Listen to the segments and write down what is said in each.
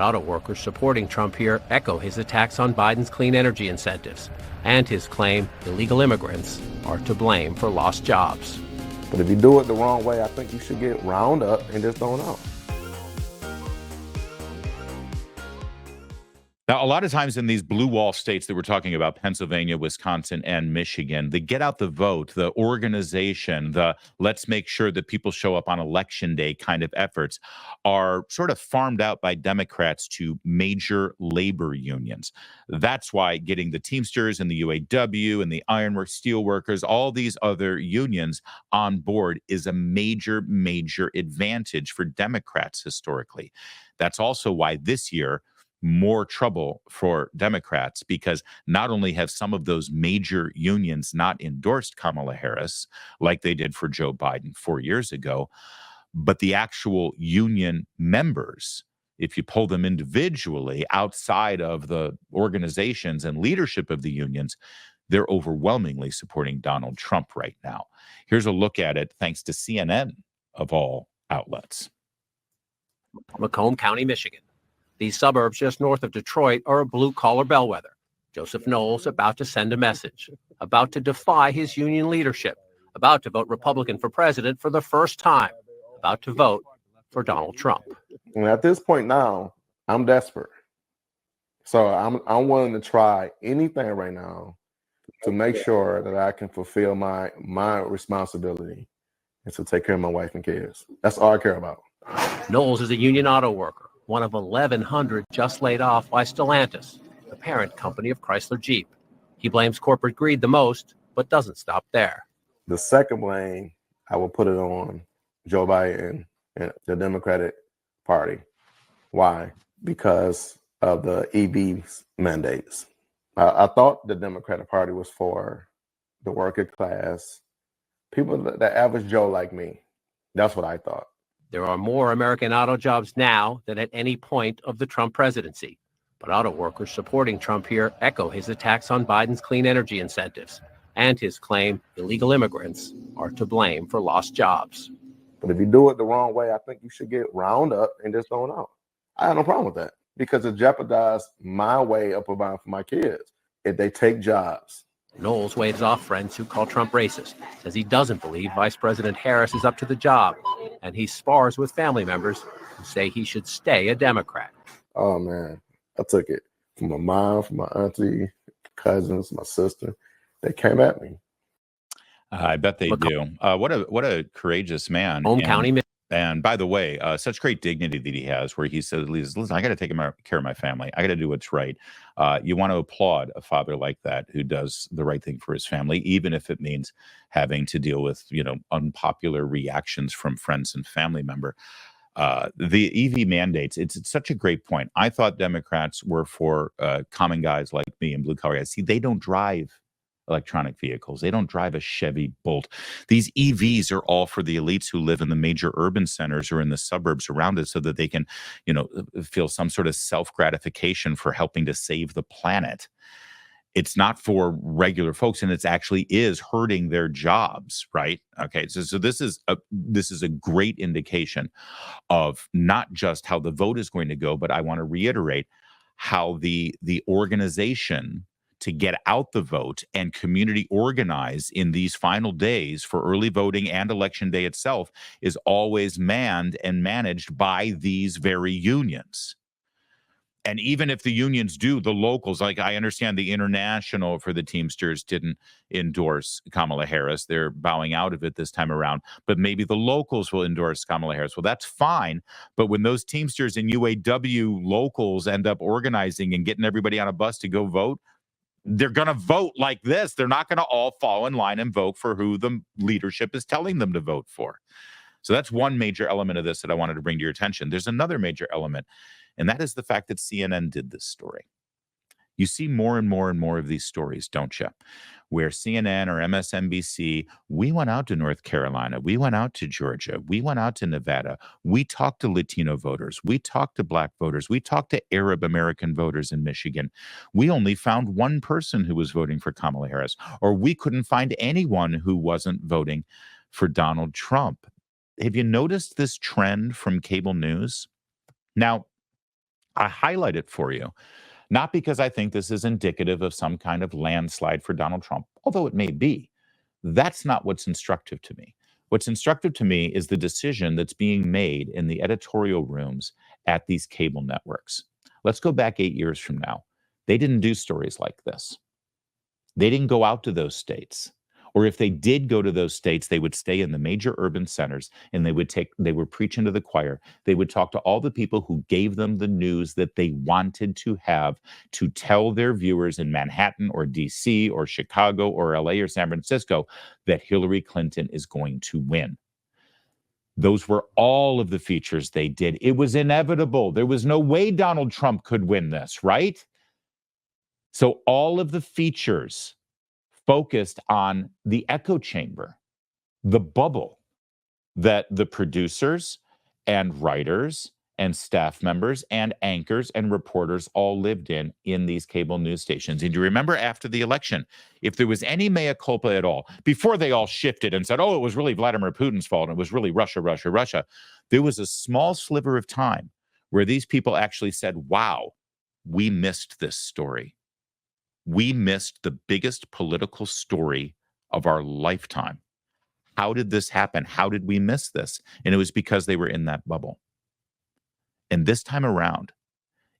auto workers supporting Trump here echo his attacks on Biden's clean energy incentives and his claim illegal immigrants are to blame for lost jobs. But if you do it the wrong way, I think you should get round up and just thrown out. Now, a lot of times in these blue wall states that we're talking about, Pennsylvania, Wisconsin, and Michigan, the get out the vote, the organization, the let's make sure that people show up on election day kind of efforts are sort of farmed out by Democrats to major labor unions. That's why getting the Teamsters and the UAW and the Ironworks, Steelworkers, all these other unions on board is a major, major advantage for Democrats historically. That's also why this year, more trouble for Democrats, because not only have some of those major unions not endorsed Kamala Harris like they did for Joe Biden 4 years ago, but the actual union members, if you pull them individually outside of the organizations and leadership of the unions, they're overwhelmingly supporting Donald Trump right now. Here's a look at it thanks to CNN, of all outlets. Macomb County, Michigan. These suburbs just north of Detroit are a blue-collar bellwether. Joseph Knowles about to send a message, about to defy his union leadership, about to vote Republican for president for the first time, about to vote for Donald Trump. And at this point now, I'm desperate. So I'm willing to try anything right now to make sure that I can fulfill my responsibility and to take care of my wife and kids. That's all I care about. Knowles is a union auto worker, one of 1,100 just laid off by Stellantis, the parent company of Chrysler Jeep. He blames corporate greed the most, but doesn't stop there. The second blame, I will put it on Joe Biden and the Democratic Party. Why? Because of the EV mandates. I thought the Democratic Party was for the working class, people, the average Joe like me. That's what I thought. There are more American auto jobs now than at any point of the Trump presidency. But auto workers supporting Trump here echo his attacks on Biden's clean energy incentives and his claim illegal immigrants are to blame for lost jobs. But if you do it the wrong way, I think you should get round up and just thrown out. I have no problem with that because it jeopardizes my way of providing for my kids if they take jobs. Knowles waves off friends who call Trump racist, says he doesn't believe Vice President Harris is up to the job, and he spars with family members who say he should stay a Democrat. Oh, man, I took it from my mom, from my auntie, cousins, my sister. They came at me. I bet they do. What a courageous man. Home County. And by the way, such great dignity that he has, where he says, listen, I got to take care of my family. I got to do what's right. You want to applaud a father like that who does the right thing for his family, even if it means having to deal with, unpopular reactions from friends and family member. The EV mandates, it's such a great point. I thought Democrats were for common guys like me and blue collar guys. See, they don't drive electronic vehicles. They don't drive a Chevy Bolt. These EVs are all for the elites who live in the major urban centers or in the suburbs around it so that they can, feel some sort of self-gratification for helping to save the planet. It's not for regular folks, and it actually is hurting their jobs, right? Okay, so this is a great indication of not just how the vote is going to go, but I want to reiterate how the organization to get out the vote and community organize in these final days for early voting and election day itself is always manned and managed by these very unions. And even if the unions do, the locals, like I understand the International for the Teamsters didn't endorse Kamala Harris. They're bowing out of it this time around. But maybe the locals will endorse Kamala Harris. Well, that's fine. But when those Teamsters and UAW locals end up organizing and getting everybody on a bus to go vote, they're going to vote like this. They're not going to all fall in line and vote for who the leadership is telling them to vote for. So that's one major element of this that I wanted to bring to your attention. There's another major element, and that is the fact that CNN did this story. You see more and more and more of these stories, don't you? Where CNN or MSNBC, we went out to North Carolina, we went out to Georgia, we went out to Nevada, we talked to Latino voters, we talked to Black voters, we talked to Arab American voters in Michigan. We only found one person who was voting for Kamala Harris, or we couldn't find anyone who wasn't voting for Donald Trump. Have you noticed this trend from cable news? Now, I highlight it for you, not because I think this is indicative of some kind of landslide for Donald Trump, although it may be. That's not what's instructive to me. What's instructive to me is the decision that's being made in the editorial rooms at these cable networks. Let's go back 8 years from now. They didn't do stories like this. They didn't go out to those states. Or if they did go to those states, they would stay in the major urban centers and they would preach into the choir. They would talk to all the people who gave them the news that they wanted to have to tell their viewers in Manhattan or DC or Chicago or LA or San Francisco that Hillary Clinton is going to win. Those were all of the features they did. It was inevitable. There was no way Donald Trump could win this, right? So all of the features focused on the echo chamber, the bubble that the producers and writers and staff members and anchors and reporters all lived in these cable news stations. And you remember after the election, if there was any mea culpa at all, before they all shifted and said, oh, it was really Vladimir Putin's fault, and it was really Russia, Russia, Russia, there was a small sliver of time where these people actually said, wow, we missed this story. We missed the biggest political story of our lifetime. How did this happen? How did we miss this? And it was because they were in that bubble. And this time around,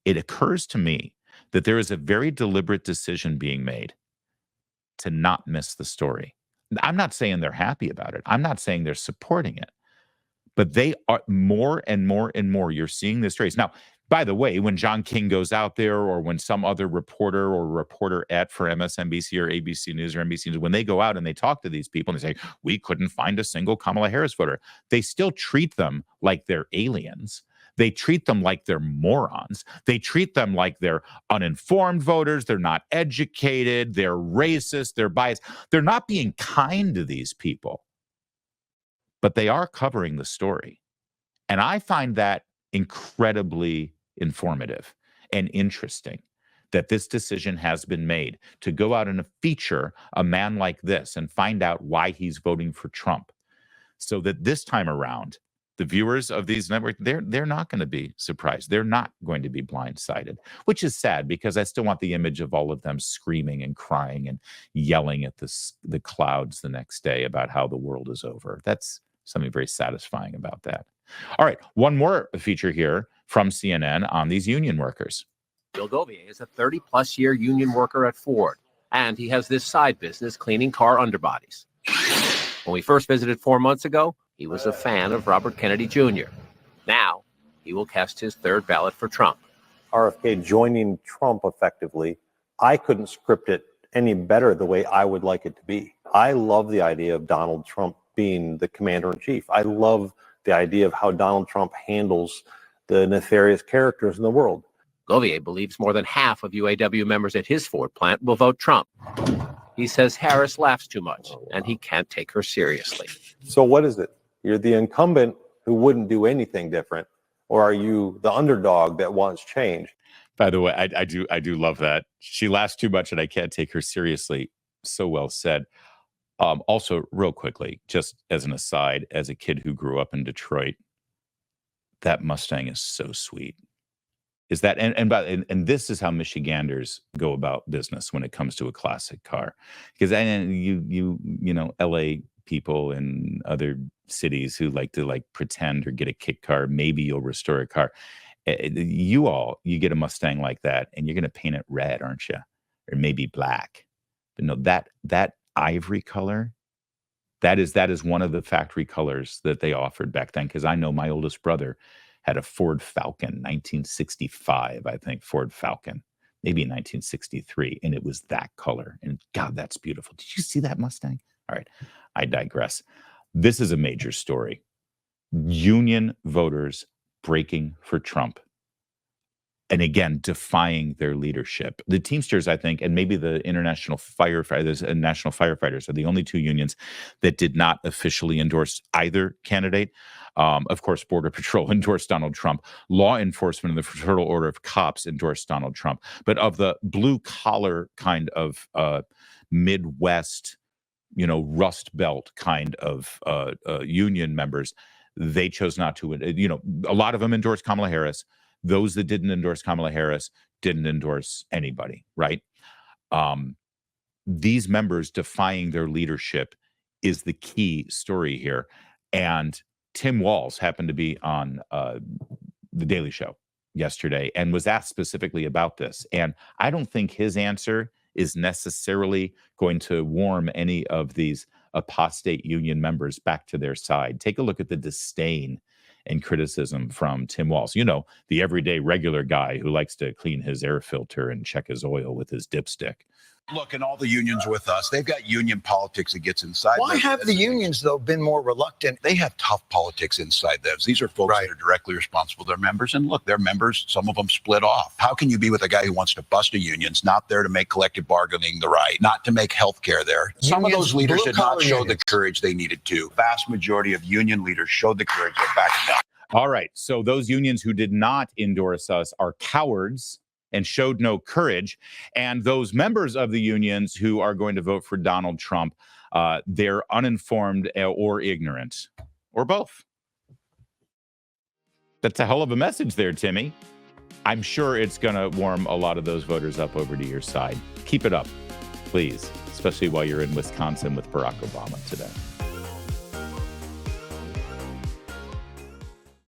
it occurs to me that there is a very deliberate decision being made to not miss the story. I'm not saying they're happy about it. I'm not saying they're supporting it. But they are more and more and more. You're seeing this race. Now, by the way, when John King goes out there or when some other reporter or reporterette for MSNBC or ABC News or NBC News, when they go out and they talk to these people and they say, we couldn't find a single Kamala Harris voter, they still treat them like they're aliens. They treat them like they're morons. They treat them like they're uninformed voters. They're not educated. They're racist. They're biased. They're not being kind to these people, but they are covering the story. And I find that incredibly informative and interesting that this decision has been made to go out and feature a man like this and find out why he's voting for Trump, so that this time around, the viewers of these networks, they're not going to be surprised. They're not going to be blindsided, which is sad because I still want the image of all of them screaming and crying and yelling at the clouds the next day about how the world is over. That's something very satisfying about that. All right, one more feature here from CNN on these union workers. Bill Govier is a 30-plus year union worker at Ford, and he has this side business cleaning car underbodies. When we first visited 4 months ago, he was a fan of Robert Kennedy Jr. Now, he will cast his third ballot for Trump. RFK joining Trump effectively, I couldn't script it any better the way I would like it to be. I love the idea of Donald Trump being the commander-in-chief. I love the idea of how Donald Trump handles the nefarious characters in the world. Govier believes more than half of UAW members at his Ford plant will vote Trump. He says Harris laughs too much, and he can't take her seriously. So what is it? You're the incumbent who wouldn't do anything different, or are you the underdog that wants change? By the way, I do love that. She laughs too much, and I can't take her seriously. So well said. Also, real quickly, just as an aside, as a kid who grew up in Detroit, that Mustang is so sweet. Is that and this is how Michiganders go about business when it comes to a classic car, because you know LA people in other cities who like to pretend or get a kit car, maybe you'll restore a car. You get a Mustang like that and you're going to paint it red, aren't you? Or maybe black. But no, that ivory color, that is one of the factory colors that they offered back then, because I know my oldest brother had a Ford Falcon, 1965, I think, Ford Falcon, maybe 1963, and it was that color. And God, that's beautiful. Did you see that Mustang? All right, I digress. This is a major story. Union voters breaking for Trump. And again, defying their leadership. The Teamsters, I think, and maybe the National Firefighters are the only two unions that did not officially endorse either candidate. Of course, Border Patrol endorsed Donald Trump. Law enforcement and the Fraternal Order of Cops endorsed Donald Trump. But of the blue-collar kind of Midwest, Rust Belt kind of union members, they chose not to. A lot of them endorsed Kamala Harris. Those that didn't endorse Kamala Harris didn't endorse anybody, right? These members defying their leadership is the key story here. And Tim Walz happened to be on The Daily Show yesterday and was asked specifically about this. And I don't think his answer is necessarily going to warm any of these apostate union members back to their side. Take a look at the disdain and criticism from Tim Walz. You know, the everyday regular guy who likes to clean his air filter and check his oil with his dipstick. Look, and all the unions with us, they've got union politics that gets inside. Why have the unions, though, been more reluctant? They have tough politics inside those. These are folks that are directly responsible to their members. And look, their members, some of them split off. How can you be with a guy who wants to bust a unions, not there to make collective bargaining the right, not to make health care there? Some of those leaders did not show the courage they needed to. Vast majority of union leaders showed the courage to back down. All right. So those unions who did not endorse us are cowards and showed no courage. And those members of the unions who are going to vote for Donald Trump, they're uninformed or ignorant, or both. That's a hell of a message there, Timmy. I'm sure it's going to warm a lot of those voters up over to your side. Keep it up, please, especially while you're in Wisconsin with Barack Obama today.